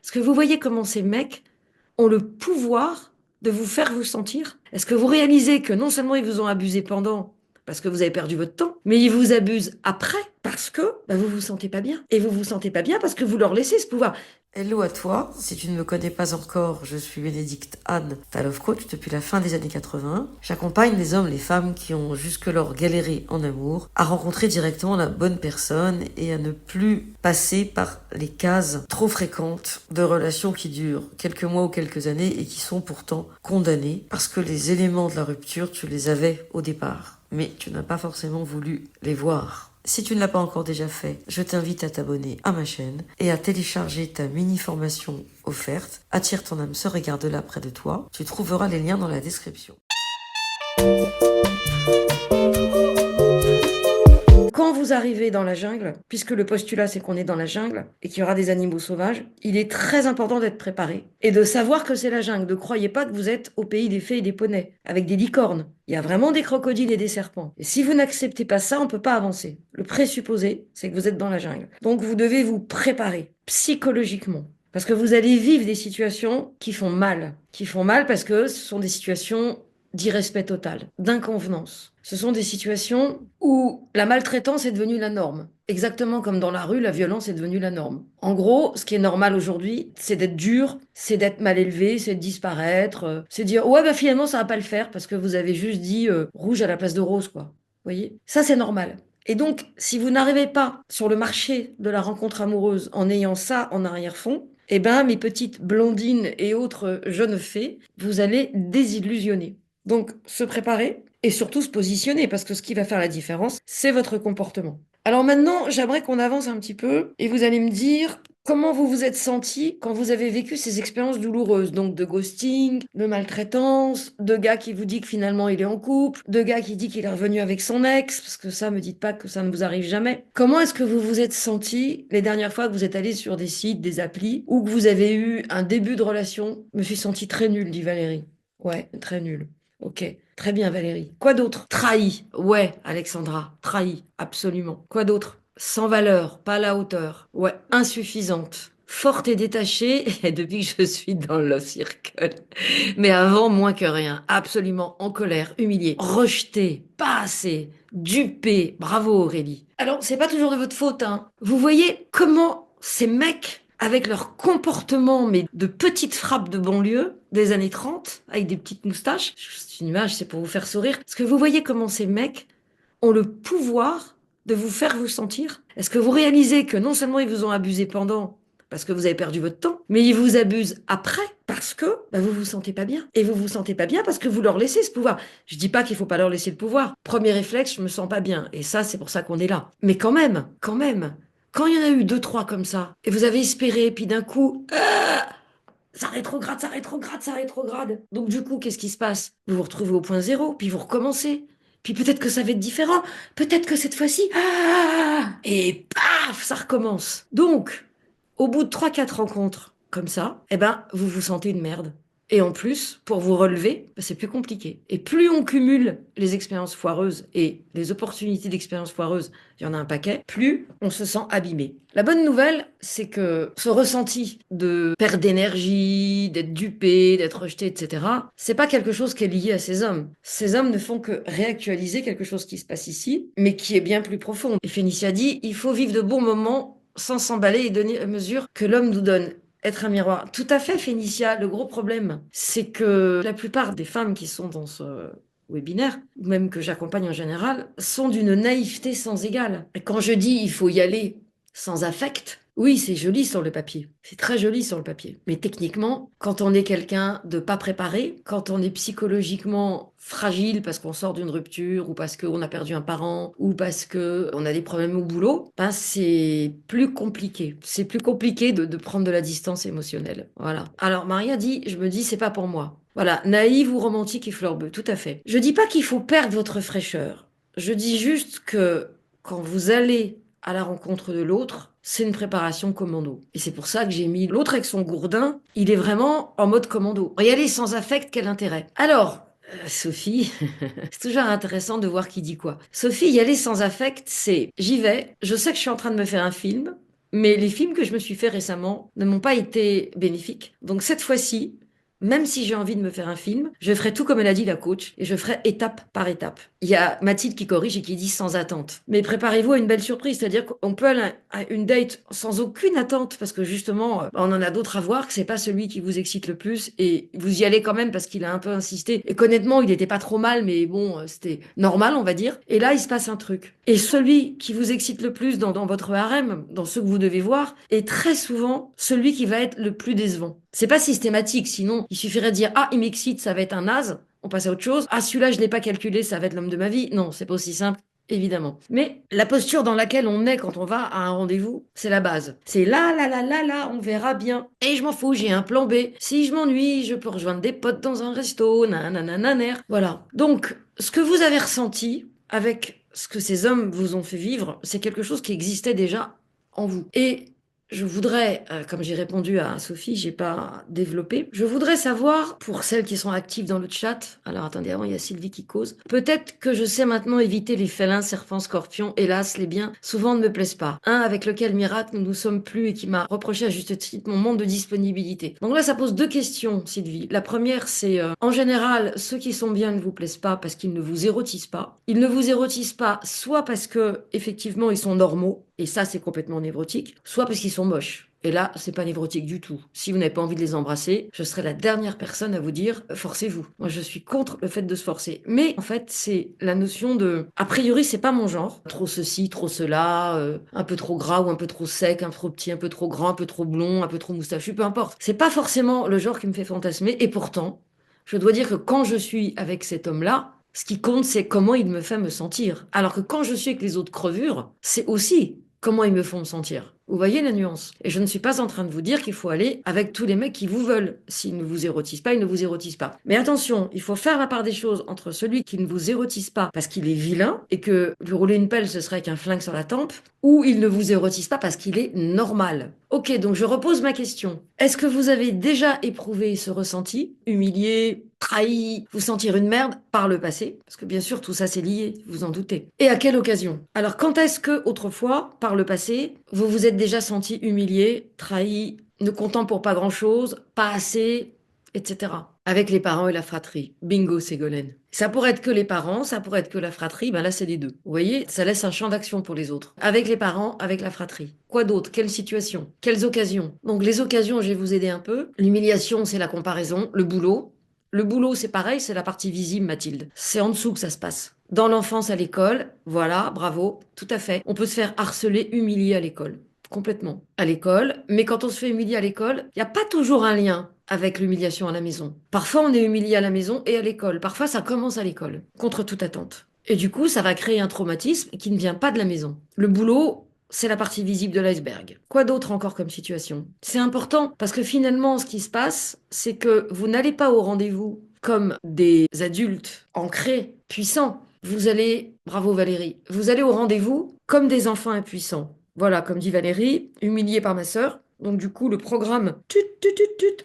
Est-ce que vous voyez comment ces mecs ont le pouvoir de vous faire vous sentir? Est-ce que vous réalisez que non seulement ils vous ont abusé pendant, parce que vous avez perdu votre temps, mais ils vous abusent après, parce que vous vous sentez pas bien. Et vous vous sentez pas bien parce que vous leur laissez ce pouvoir. Hello à toi, si tu ne me connais pas encore, je suis Bénédicte Anne, ta love coach depuis la fin des années 80. J'accompagne les hommes, les femmes qui ont jusque-lors galéré en amour, à rencontrer directement la bonne personne et à ne plus passer par les cases trop fréquentes de relations qui durent quelques mois ou quelques années et qui sont pourtant condamnées parce que les éléments de la rupture, tu les avais au départ, mais tu n'as pas forcément voulu les voir. Si tu ne l'as pas encore déjà fait, je t'invite à t'abonner à ma chaîne et à télécharger ta mini-formation offerte. Attire ton âme sœur et garde-la près de toi. Tu trouveras les liens dans la description. Quand vous arrivez dans la jungle, puisque le postulat c'est qu'on est dans la jungle et qu'il y aura des animaux sauvages, il est très important d'être préparé et de savoir que c'est la jungle. Ne croyez pas que vous êtes au pays des fées et des poneys, avec des licornes. Il y a vraiment des crocodiles et des serpents. Et si vous n'acceptez pas ça, on ne peut pas avancer. Le présupposé, c'est que vous êtes dans la jungle. Donc vous devez vous préparer psychologiquement. Parce que vous allez vivre des situations qui font mal. Qui font mal parce que ce sont des situations d'irrespect total, d'inconvenance. Ce sont des situations où la maltraitance est devenue la norme. Exactement comme dans la rue, la violence est devenue la norme. En gros, ce qui est normal aujourd'hui, c'est d'être dur, c'est d'être mal élevé, c'est de disparaître, c'est de dire ouais finalement ça va pas le faire parce que vous avez juste dit rouge à la place de rose quoi. Vous voyez? Ça c'est normal. Et donc, si vous n'arrivez pas sur le marché de la rencontre amoureuse en ayant ça en arrière-fond, eh ben, mes petites blondines et autres jeunes fées, vous allez désillusionner. Donc, se préparer et surtout se positionner, parce que ce qui va faire la différence, c'est votre comportement. Alors maintenant, j'aimerais qu'on avance un petit peu et vous allez me dire comment vous vous êtes senti quand vous avez vécu ces expériences douloureuses, donc de ghosting, de maltraitance, de gars qui vous dit que finalement il est en couple, de gars qui dit qu'il est revenu avec son ex, parce que ça, me dites pas que ça ne vous arrive jamais. Comment est-ce que vous vous êtes senti les dernières fois que vous êtes allé sur des sites, des applis, ou que vous avez eu un début de relation? Je me suis sentie très nulle, dit Valérie. Ouais, très nulle. Ok, très bien Valérie. Quoi d'autre? Trahi. Ouais, Alexandra, trahi, absolument. Quoi d'autre? Sans valeur, pas à la hauteur. Ouais, insuffisante. Forte et détachée, et depuis que je suis dans le Love Circle. Mais avant, moins que rien. Absolument en colère, humiliée, rejetée, pas assez, dupée. Bravo Aurélie. Alors, c'est pas toujours de votre faute, hein. Vous voyez comment ces mecs, avec leur comportement, mais de petites frappes de banlieue, des années 30, avec des petites moustaches, c'est une image, c'est pour vous faire sourire. Est-ce que vous voyez comment ces mecs ont le pouvoir de vous faire vous sentir? Est-ce que vous réalisez que non seulement ils vous ont abusé pendant, parce que vous avez perdu votre temps, mais ils vous abusent après, parce que vous vous sentez pas bien. Et vous vous sentez pas bien parce que vous leur laissez ce pouvoir. Je dis pas qu'il faut pas leur laisser le pouvoir. Premier réflexe, je me sens pas bien. Et ça, c'est pour ça qu'on est là. Mais quand même, quand il y en a eu deux, trois comme ça, et vous avez espéré, puis d'un coup, ça rétrograde, ça rétrograde, ça rétrograde. Donc du coup, qu'est-ce qui se passe? Vous vous retrouvez au point zéro, puis vous recommencez. Puis peut-être que ça va être différent. Peut-être que cette fois-ci, et paf, ça recommence. Donc, au bout de trois, quatre rencontres comme ça, vous vous sentez une merde. Et en plus, pour vous relever, c'est plus compliqué. Et plus on cumule les expériences foireuses et les opportunités d'expériences foireuses, il y en a un paquet, plus on se sent abîmé. La bonne nouvelle, c'est que ce ressenti de perte d'énergie, d'être dupé, d'être rejeté, etc., c'est pas quelque chose qui est lié à ces hommes. Ces hommes ne font que réactualiser quelque chose qui se passe ici, mais qui est bien plus profond. Et Fénicia dit, il faut vivre de bons moments sans s'emballer et donner à mesure que l'homme nous donne. Être un miroir. Tout à fait, Fénicia. Le gros problème, c'est que la plupart des femmes qui sont dans ce webinaire, ou même que j'accompagne en général, sont d'une naïveté sans égale. Et quand je dis il faut y aller sans affect, oui, c'est joli sur le papier. C'est très joli sur le papier. Mais techniquement, quand on est quelqu'un de pas préparé, quand on est psychologiquement fragile parce qu'on sort d'une rupture ou parce qu'on a perdu un parent ou parce qu'on a des problèmes au boulot, c'est plus compliqué. C'est plus compliqué de prendre de la distance émotionnelle. Voilà. Alors Maria dit, je me dis, c'est pas pour moi. Voilà, naïve ou romantique et fleur bleue, tout à fait. Je dis pas qu'il faut perdre votre fraîcheur. Je dis juste que quand vous allez à la rencontre de l'autre, c'est une préparation commando. Et c'est pour ça que j'ai mis l'autre avec son gourdin, il est vraiment en mode commando. Y aller sans affect, quel intérêt? Alors, Sophie, c'est toujours intéressant de voir qui dit quoi. Sophie, y aller sans affect, c'est j'y vais, je sais que je suis en train de me faire un film, Mais les films que je me suis fait récemment ne m'ont pas été bénéfiques. Donc cette fois-ci, même si j'ai envie de me faire un film, je ferai tout comme elle a dit la coach et je ferai étape par étape. Il y a Mathilde qui corrige et qui dit sans attente. Mais préparez-vous à une belle surprise, c'est-à-dire qu'on peut aller à une date sans aucune attente parce que justement, on en a d'autres à voir, que c'est pas celui qui vous excite le plus et vous y allez quand même parce qu'il a un peu insisté et qu'honnêtement, il n'était pas trop mal, mais bon, c'était normal, on va dire. Et là, il se passe un truc. Et celui qui vous excite le plus dans votre harem, dans ceux que vous devez voir, est très souvent celui qui va être le plus décevant. C'est pas systématique, sinon il suffirait de dire ah il m'excite, ça va être un naze, on passe à autre chose. Ah celui-là je l'ai pas calculé, ça va être l'homme de ma vie. Non, c'est pas aussi simple. Évidemment. Mais la posture dans laquelle on est quand on va à un rendez-vous, c'est la base. C'est là, là, là, là, là, on verra bien. Et je m'en fous, j'ai un plan B. Si je m'ennuie, je peux rejoindre des potes dans un resto, nananananer. Voilà. Donc, ce que vous avez ressenti avec ce que ces hommes vous ont fait vivre, c'est quelque chose qui existait déjà en vous. Et je voudrais, comme j'ai répondu à Sophie, j'ai pas développé. Je voudrais savoir, pour celles qui sont actives dans le chat, alors attendez, avant il y a Sylvie qui cause. Peut-être que je sais maintenant éviter les félins, serpents, scorpions. Hélas, les biens souvent ne me plaisent pas. Un avec lequel miracle nous nous sommes plus et qui m'a reproché à juste titre mon manque de disponibilité. Donc là, ça pose deux questions, Sylvie. La première, c'est en général, ceux qui sont bien ne vous plaisent pas parce qu'ils ne vous érotisent pas. Ils ne vous érotisent pas soit parce que effectivement ils sont normaux et ça c'est complètement névrotique, soit parce qu'ils sont moches. Et là, c'est pas névrotique du tout. Si vous n'avez pas envie de les embrasser, je serai la dernière personne à vous dire forcez-vous. Moi, je suis contre le fait de se forcer. Mais en fait, c'est la notion de a priori, c'est pas mon genre. Trop ceci, trop cela, un peu trop gras ou un peu trop sec, un peu trop petit, un peu trop grand, un peu trop blond, un peu trop moustachu, peu importe. C'est pas forcément le genre qui me fait fantasmer et pourtant, je dois dire que quand je suis avec cet homme-là, ce qui compte, c'est comment il me fait me sentir. Alors que quand je suis avec les autres crevures, c'est aussi comment ils me font me sentir. Vous voyez la nuance? Et je ne suis pas en train de vous dire qu'il faut aller avec tous les mecs qui vous veulent. S'ils ne vous érotisent pas, ils ne vous érotisent pas. Mais attention, il faut faire la part des choses entre celui qui ne vous érotise pas parce qu'il est vilain et que lui rouler une pelle, ce serait avec un flingue sur la tempe, ou il ne vous érotise pas parce qu'il est normal. Ok, donc je repose ma question. Est-ce que vous avez déjà éprouvé ce ressenti, humilié, trahi, vous sentir une merde par le passé? Parce que bien sûr, tout ça c'est lié, vous en doutez. Et à quelle occasion? Alors quand est-ce que, autrefois, par le passé, vous vous êtes déjà senti humilié, trahi, ne comptant pour pas grand-chose, pas assez, etc. Avec les parents et la fratrie. Bingo, Ségolène. Ça pourrait être que les parents, ça pourrait être que la fratrie, ben là c'est les deux. Vous voyez, ça laisse un champ d'action pour les autres. Avec les parents, avec la fratrie. Quoi d'autre? Quelle situation? Quelles occasions? Donc les occasions, je vais vous aider un peu. L'humiliation, c'est la comparaison. Le boulot. Le boulot, c'est pareil, c'est la partie visible, Mathilde. C'est en dessous que ça se passe. Dans l'enfance, à l'école, voilà, bravo, tout à fait. On peut se faire harceler, humilier à l'école. Complètement. À l'école. Mais quand on se fait humilier à l'école, il n'y a pas toujours un lien avec l'humiliation à la maison. Parfois, on est humilié à la maison et à l'école. Parfois, ça commence à l'école, contre toute attente. Et du coup, ça va créer un traumatisme qui ne vient pas de la maison. Le boulot, c'est la partie visible de l'iceberg. Quoi d'autre encore comme situation? C'est important parce que finalement, ce qui se passe, c'est que vous n'allez pas au rendez-vous comme des adultes ancrés, puissants. Vous allez, bravo Valérie, vous allez au rendez-vous comme des enfants impuissants. Voilà, comme dit Valérie, humiliée par ma sœur. Donc du coup, le programme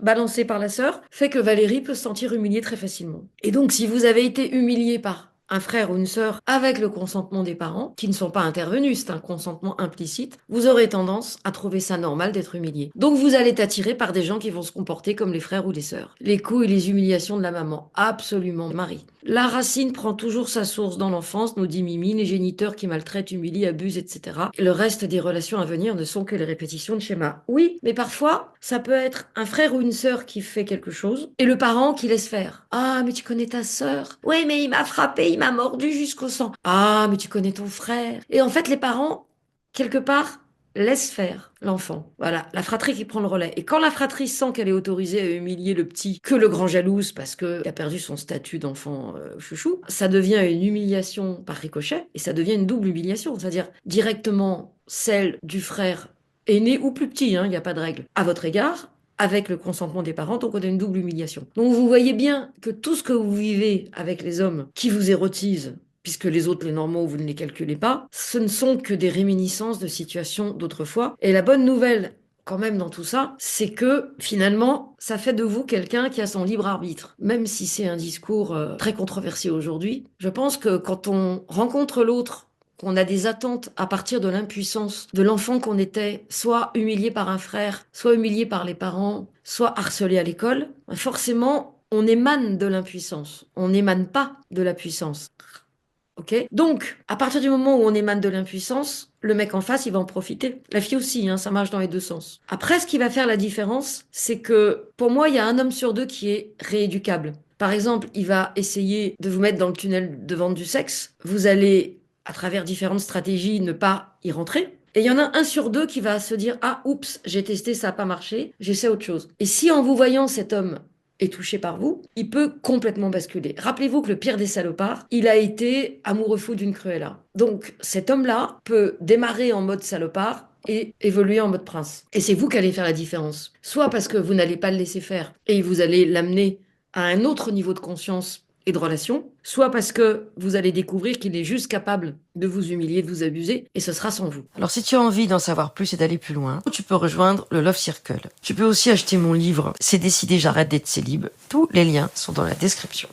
balancé par la sœur fait que Valérie peut se sentir humiliée très facilement. Et donc, si vous avez été humilié par un frère ou une sœur avec le consentement des parents, qui ne sont pas intervenus, c'est un consentement implicite, vous aurez tendance à trouver ça normal d'être humilié. Donc vous allez être attiré par des gens qui vont se comporter comme les frères ou les sœurs. Les coups et les humiliations de la maman, absolument, Marie. La racine prend toujours sa source dans l'enfance, nous dit Mimi, les géniteurs qui maltraitent, humilient, abusent, etc. Et le reste des relations à venir ne sont que les répétitions de schémas. Oui, mais parfois, ça peut être un frère ou une sœur qui fait quelque chose et le parent qui laisse faire. Ah, mais tu connais ta sœur? Oui, mais il m'a frappé, il m'a mordu jusqu'au sang. Ah, mais tu connais ton frère? Et en fait, les parents, quelque part, laisse faire l'enfant. Voilà, la fratrie qui prend le relais. Et quand la fratrie sent qu'elle est autorisée à humilier le petit, que le grand jalouse parce qu'il a perdu son statut d'enfant chouchou, ça devient une humiliation par ricochet et ça devient une double humiliation, c'est-à-dire directement celle du frère aîné ou plus petit, il n'y a pas de règle, à votre égard, avec le consentement des parents, donc on a une double humiliation. Donc vous voyez bien que tout ce que vous vivez avec les hommes qui vous érotisent, puisque les autres, les normaux, vous ne les calculez pas, ce ne sont que des réminiscences de situations d'autrefois. Et la bonne nouvelle, quand même, dans tout ça, c'est que finalement, ça fait de vous quelqu'un qui a son libre arbitre. Même si c'est un discours très controversé aujourd'hui, je pense que quand on rencontre l'autre qu'on a des attentes à partir de l'impuissance de l'enfant qu'on était, soit humilié par un frère, soit humilié par les parents, soit harcelé à l'école, forcément, on émane de l'impuissance. On n'émane pas de la puissance. Ok. Donc, à partir du moment où on émane de l'impuissance, le mec en face, il va en profiter. La fille aussi, hein, ça marche dans les deux sens. Après, ce qui va faire la différence, c'est que pour moi, il y a un homme sur deux qui est rééducable. Par exemple, il va essayer de vous mettre dans le tunnel de vente du sexe. Vous allez, à travers différentes stratégies, ne pas y rentrer. Et il y en a un sur deux qui va se dire, ah, oups, j'ai testé, ça n'a pas marché, j'essaie autre chose. Et si en vous voyant cet homme est touché par vous, il peut complètement basculer. Rappelez-vous que le pire des salopards, il a été amoureux fou d'une Cruella. Donc cet homme-là peut démarrer en mode salopard et évoluer en mode prince. Et c'est vous qui allez faire la différence. Soit parce que vous n'allez pas le laisser faire et vous allez l'amener à un autre niveau de conscience et de relation, soit parce que vous allez découvrir qu'il est juste capable de vous humilier, de vous abuser, et ce sera sans vous. Alors si tu as envie d'en savoir plus et d'aller plus loin, tu peux rejoindre le Love Circle. Tu peux aussi acheter mon livre « C'est décidé, j'arrête d'être célib ». Tous les liens sont dans la description.